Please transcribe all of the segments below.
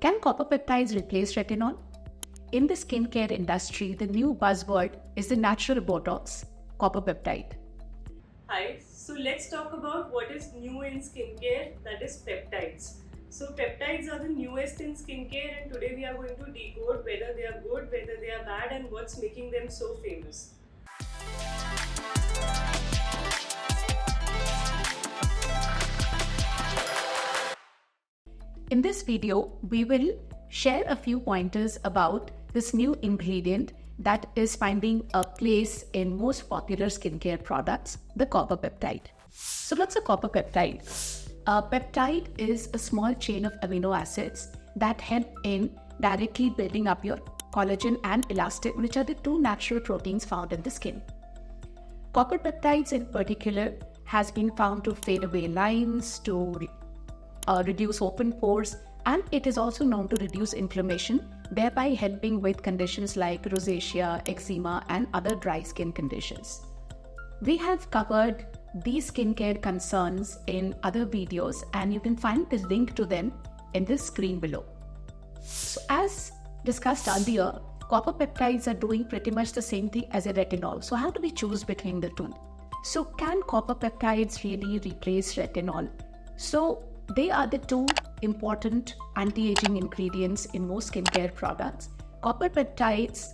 Can copper peptides replace retinol? In the skincare industry, the new buzzword is the natural Botox, copper peptide. Hi, so let's talk about what is new in skincare, that is peptides. So peptides are the newest in skincare, and today we are going to decode whether they are good, whether they are bad, and what's making them so famous. In this video, we will share a few pointers about this new ingredient that is finding a place in most popular skincare products, the copper peptide. So what's a copper peptide? A peptide is a small chain of amino acids that help in directly building up your collagen and elastin, which are the two natural proteins found in the skin. Copper peptides in particular has been found to fade away lines, to reduce open pores, and it is also known to reduce inflammation, thereby helping with conditions like rosacea, eczema, and other dry skin conditions. We have covered these skincare concerns in other videos, and you can find the link to them in the screen below. So as discussed earlier, copper peptides are doing pretty much the same thing as a retinol. So how do we choose between the two? So can copper peptides really replace retinol? So they are the two important anti-aging ingredients in most skincare products. Copper peptides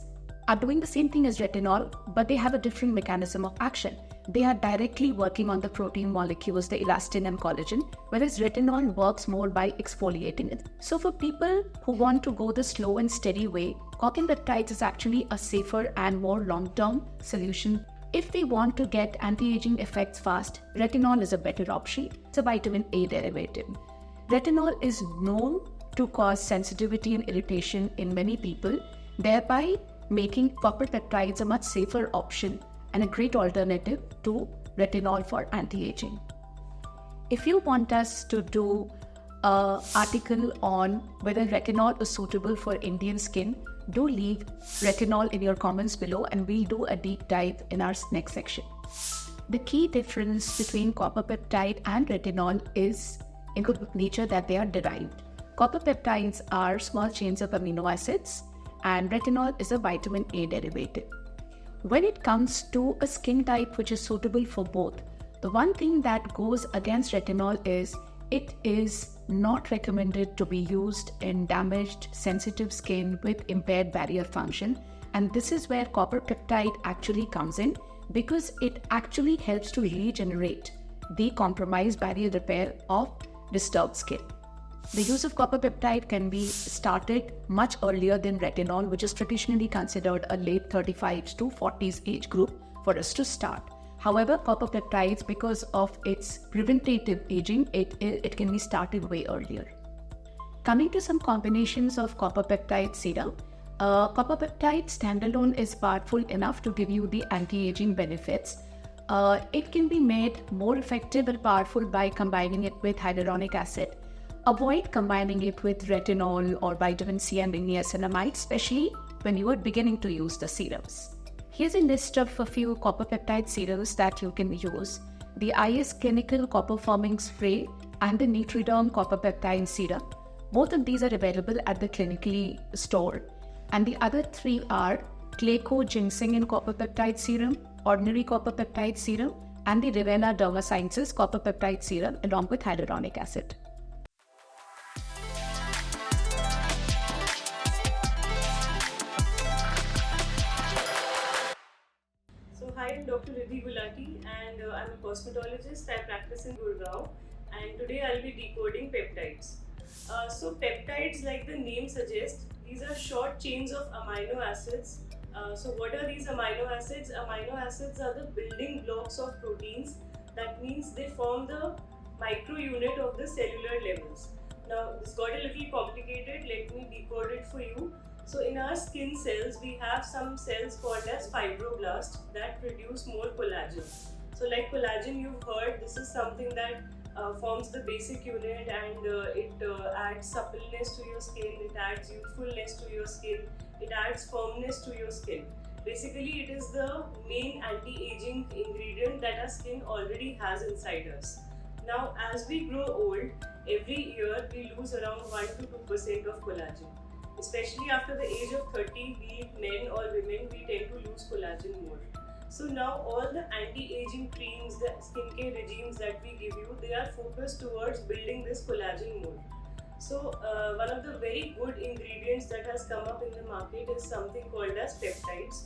are doing the same thing as retinol, but they have a different mechanism of action. They are directly working on the protein molecules, the elastin and collagen, whereas retinol works more by exfoliating it. So for people who want to go the slow and steady way, copper peptides is actually a safer and more long-term solution. If they want to get anti-aging effects fast, retinol is a better option. It's a vitamin A derivative. Retinol is known to cause sensitivity and irritation in many people, thereby making copper peptides a much safer option and a great alternative to retinol for anti-aging. If you want us to do an article on whether retinol is suitable for Indian skin, do leave retinol in your comments below and we'll do a deep dive in our next section. The key difference between copper peptide and retinol is in the nature that they are derived. Copper peptides are small chains of amino acids and retinol is a vitamin A derivative. When it comes to a skin type which is suitable for both, the one thing that goes against retinol is it is not recommended to be used in damaged, sensitive skin with impaired barrier function. And this is where copper peptide actually comes in, because it actually helps to regenerate the compromised barrier repair of disturbed skin. The use of copper peptide can be started much earlier than retinol, which is traditionally considered a late 35s to 40s age group for us to start. However, copper peptides, because of its preventative aging, it can be started way earlier. Coming to some combinations of copper peptide serum, copper peptide standalone is powerful enough to give you the anti-aging benefits. It can be made more effective and powerful by combining it with hyaluronic acid. Avoid combining it with retinol or vitamin C and niacinamide, especially when you are beginning to use the serums. Here's a list of a few copper peptide serums that you can use. The IS Clinical Copper Firming Spray and the Nutriderm Copper Peptide Serum. Both of these are available at the clinically store. And the other three are Clayco Ginseng and Copper Peptide Serum, Ordinary Copper Peptide Serum, and the Revena Dermasciences Copper Peptide Serum along with hyaluronic acid. Hi, I'm Dr. Riddhi Gulati and I'm a cosmetologist. I practice in Gurgaon and today I'll be decoding peptides. So peptides, like the name suggests, these are short chains of amino acids. So what are these amino acids? Amino acids are the building blocks of proteins. That means they form the micro unit of the cellular levels. Now this got a little complicated, let me decode it for you. So in our skin cells, we have some cells called as fibroblasts that produce more collagen. So like collagen, you've heard, this is something that forms the basic unit, and it adds suppleness to your skin, it adds youthfulness to your skin, it adds firmness to your skin. Basically, it is the main anti-aging ingredient that our skin already has inside us. Now, as we grow old, every year we lose around 1 to 2% of collagen. Especially after the age of 30, be it men or women, we tend to lose collagen more. So now all the anti-aging creams, the skincare regimes that we give you, they are focused towards building this collagen more. So one of the very good ingredients that has come up in the market is something called as peptides.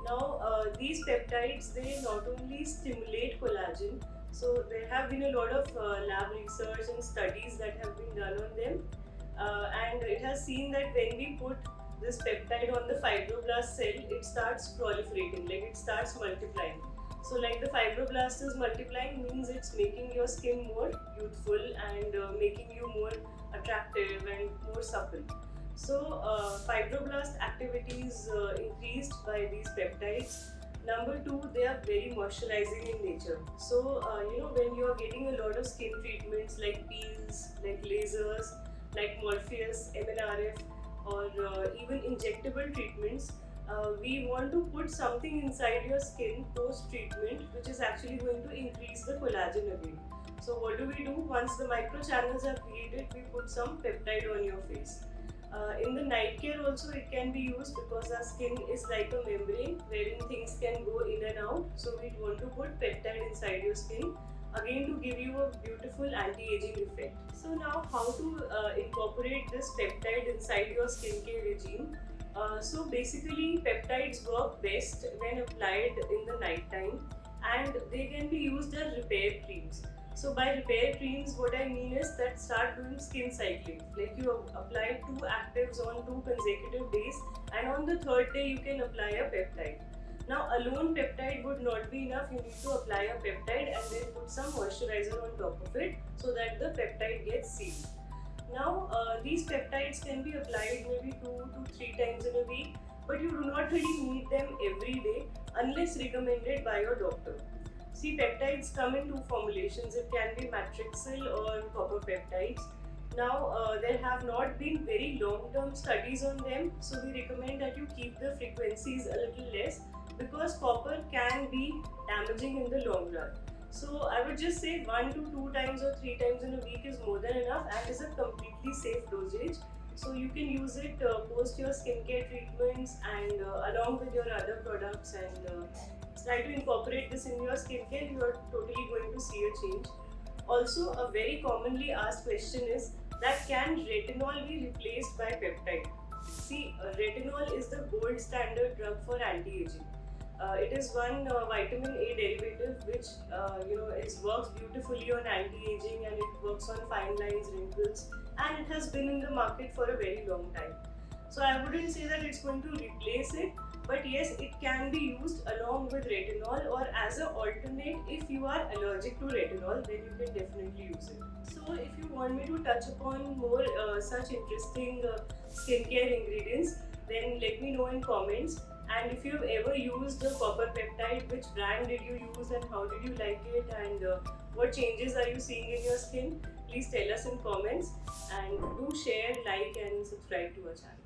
Now these peptides, they not only stimulate collagen, so there have been a lot of lab research and studies that have been done on them, and it has seen that when we put this peptide on the fibroblast cell, it starts proliferating, like it starts multiplying. So like the fibroblast is multiplying means it's making your skin more youthful and making you more attractive and more supple. So fibroblast activity is increased by these peptides. Number two, they are very moisturizing in nature. So when you are getting a lot of skin treatments like peels, like lasers, like Morpheus, MNRF, or even injectable treatments, we want to put something inside your skin post treatment which is actually going to increase the collagen again. So what do we do? Once the microchannels are created, we put some peptide on your face. In the night care also it can be used because our skin is like a membrane wherein things can go in and out. So we want to put peptide inside your skin again to give you a beautiful anti-aging effect. So now how to incorporate this peptide inside your skincare regime. So basically peptides work best when applied in the night time, and they can be used as repair creams. So by repair creams, what I mean is that start doing skin cycling. Like you apply 2 actives on 2 consecutive days, and on the 3rd day you can apply a peptide. Now alone peptide would not be enough, you need to apply a peptide and then put some moisturizer on top of it so that the peptide gets sealed. Now these peptides can be applied maybe 2 to 3 times in a week, but you do not really need them every day unless recommended by your doctor. See, peptides come in 2 formulations. It can be matrixyl or copper peptides. Now there have not been very long-term studies on them, so we recommend that you keep the frequencies a little less because copper can be damaging in the long run. So I would just say 1 to 2 times or 3 times in a week is more than enough and is a completely safe dosage. So you can use it post your skincare treatments and along with your other products, and try to incorporate this in your skincare. You are totally going to see a change. Also, a very commonly asked question is that can retinol be replaced by peptide? See, retinol is the gold standard drug for anti-aging. It is one vitamin A derivative which works beautifully on anti-aging, and it works on fine lines, wrinkles, and it has been in the market for a very long time. So I wouldn't say that it's going to replace it, but yes, it can be used along with retinol or as an alternate. If you are allergic to retinol, then you can definitely use it. So if you want me to touch upon more such interesting skincare ingredients, then let me know in comments. And if you've ever used the copper peptide, which brand did you use and how did you like it, and what changes are you seeing in your skin, please tell us in comments, and do share, like and subscribe to our channel.